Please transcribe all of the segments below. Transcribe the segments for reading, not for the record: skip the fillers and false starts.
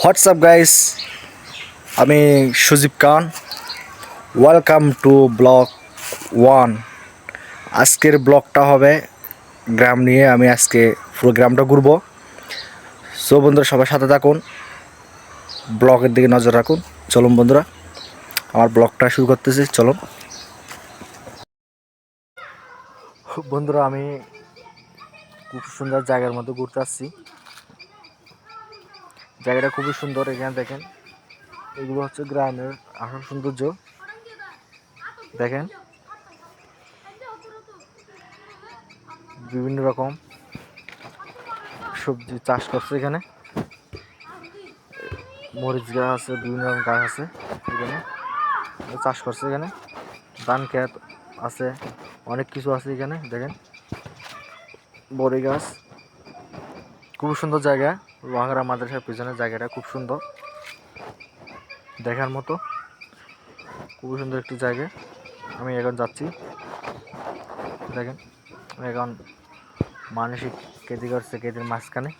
WhatsApp guys, আমি Sujib Khan. Welcome to blog one. আজকের ব্লগটা হবে গ্রাম নিয়ে। আমি আজকে পুরো গ্রামটা ঘুরবো। সো বন্ধুরা, সবার সাথে থাকুন, ব্লগের দিকে নজর রাখুন। চলুন বন্ধুরা, আমার ব্লগটা শুরু করতেছি। চলুন বন্ধুরা, আমি খুব সুন্দর জায়গার মধ্যে ঘুরতে আসছি। জায়গাটা খুবই সুন্দর। এখানে দেখেন, এগুলো হচ্ছে গ্রামের আসল সৌন্দর্য। দেখেন, বিভিন্ন রকম সবজি চাষ করছে এখানে। মরিচ গাছ আছে, বিভিন্ন রকম গাছ আছে এখানে চাষ করছে। এখানে ধান ক্ষেত আছে, অনেক কিছু আছে এখানে। দেখেন, বড়ি গাছ। খুব সুন্দর জায়গা। লোহাগড়া মাদ্রাসার পিছনের জায়গাটা খুব সুন্দর, দেখার মতো। খুব সুন্দর একটি জায়গা। আমি এখন যাচ্ছি। দেখেন, এখন মানসিক কেজি করছে, কেজির মাঝখানে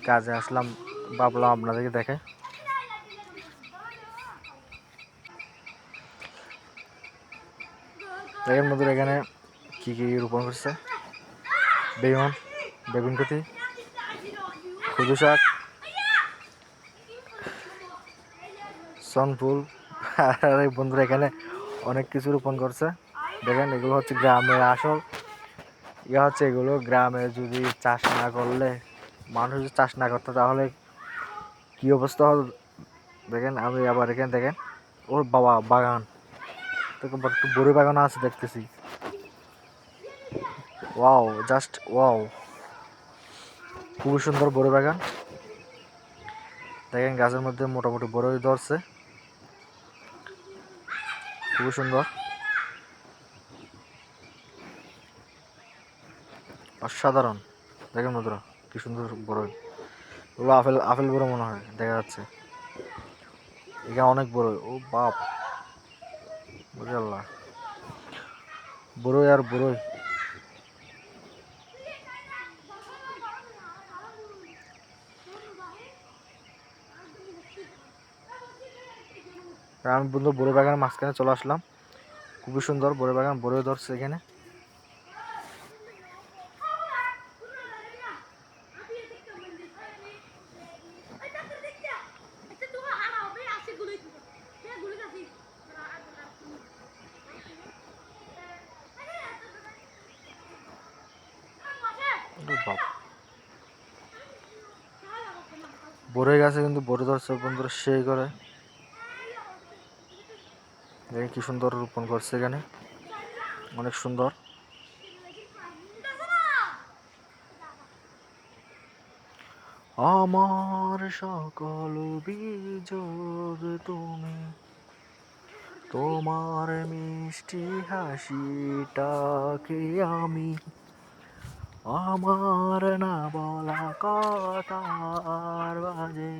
কাজে আসলাম, ভাবলাম আপনাদেরকে দেখে। দেখেন বন্ধুরা, এখানে কী কী রোপণ করছে: বেগুন, বেগুন কচি, কচু শাক, সনফুল। আর এই বন্ধুরা এখানে অনেক কিছু রোপণ করছে। দেখেন, এগুলো হচ্ছে গ্রামের আসল হচ্ছে এগুলো। গ্রামে যদি চাষ না করলে, মানুষ যদি চাষ না করতো, তাহলে কী অবস্থা হতো। দেখেন, আমি আবার এখানে দেখেন, ওর বাবা বাগান, একটু বড়ি বাগান আছে দেখতেছি। ওয়াও, জাস্ট ওয়াও, খুবই সুন্দর বড়ি বাগান। দেখেন, গাছের মধ্যে মোটামুটি বড়ই ধরছে, খুবই সুন্দর, অসাধারণ। দেখেন বন্ধুরা, কি সুন্দর বড়ই। ওগুলো আপেল, আপেল বড় মনে হয়, দেখা যাচ্ছে। এখানে অনেক বড়ই। ও বাপ, বুঝে আল্লাহ, বড়ই আর বড়ই। আমি বন্ধু বড়ই বাগানের মাঝখানে চলে আসলাম। খুবই সুন্দর বড়ই বাগান, বড়ই ধরছে এখানে। বড়ই গাছে কিন্তু বড়ই ধরছে বন্ধুরা, সেই করে। দেখেন কি সুন্দর রোপণ করছে এখানে, অনেক সুন্দর। আমার সকল বিজোর তুমি, তোমার মিষ্টি হাসিটাকে আমি আমার না বলা কথার বাজে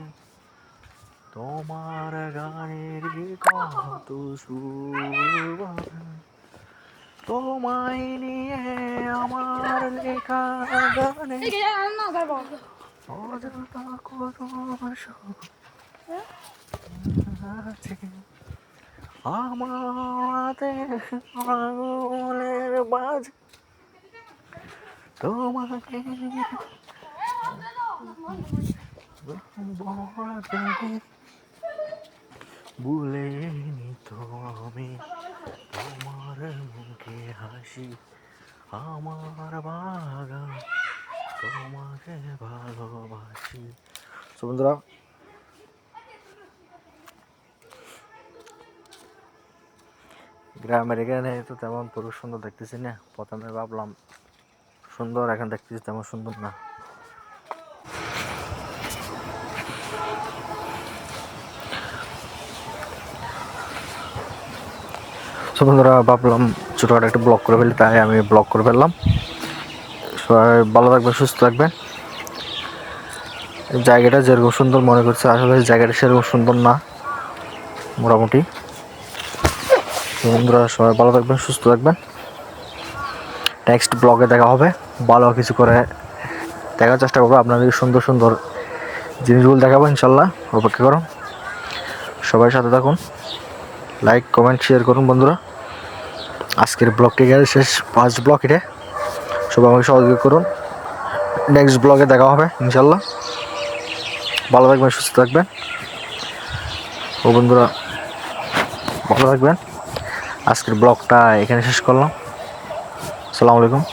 তোমার গানের কত সুর। তোমায় নিয়ে আমার লেখা গানে অযথা কত সুর আছে আমাতে আঙুলের বাজ। তোমাকে ভুলে নিত আমি তোমার মুখে হাসি, আমার বাগান তোমাকে ভালোবাসি। তো বন্ধুরা, গ্রামের এখানে তো তেমন পুরো সুন্দর দেখতেছি না। প্রথমে ভাবলাম সুন্দর, এখন দেখতেছি তেমন সুন্দর না। তো বন্ধুরা, ভাবলাম ছোটোখাটো একটা ব্লগ করে ফেলি, তাই আমি ব্লগ করে ফেললাম। সবাই ভালো থাকবেন, সুস্থ থাকবেন। জায়গাটা যেরকম সুন্দর মনে করছে, আসলে জায়গাটা সেরকম সুন্দর না, মোটামুটি। বন্ধুরা, সবাই ভালো থাকবেন, সুস্থ থাকবেন। নেক্সট ব্লগে দেখা হবে। ভালো কিছু করে দেখার চেষ্টা করবো আপনাদের, সুন্দর সুন্দর জিনিসগুলো দেখাবো ইনশাল্লাহ, অপেক্ষা করুন, সবাই সাথে থাকুন, লাইক কমেন্ট শেয়ার করুন বন্ধুরা। আজকের ব্লগটি গেলে শেষ, ফার্স্ট ব্লগ এটা, সবাই আমাকে সহযোগিতা করুন। নেক্সট ব্লগে দেখা হবে ইনশাল্লাহ। ভালো থাকবেন, সুস্থ থাকবেন ও বন্ধুরা, ভালো থাকবেন। আজকের ব্লগটা এখানে শেষ করলাম। আসসালামু আলাইকুম।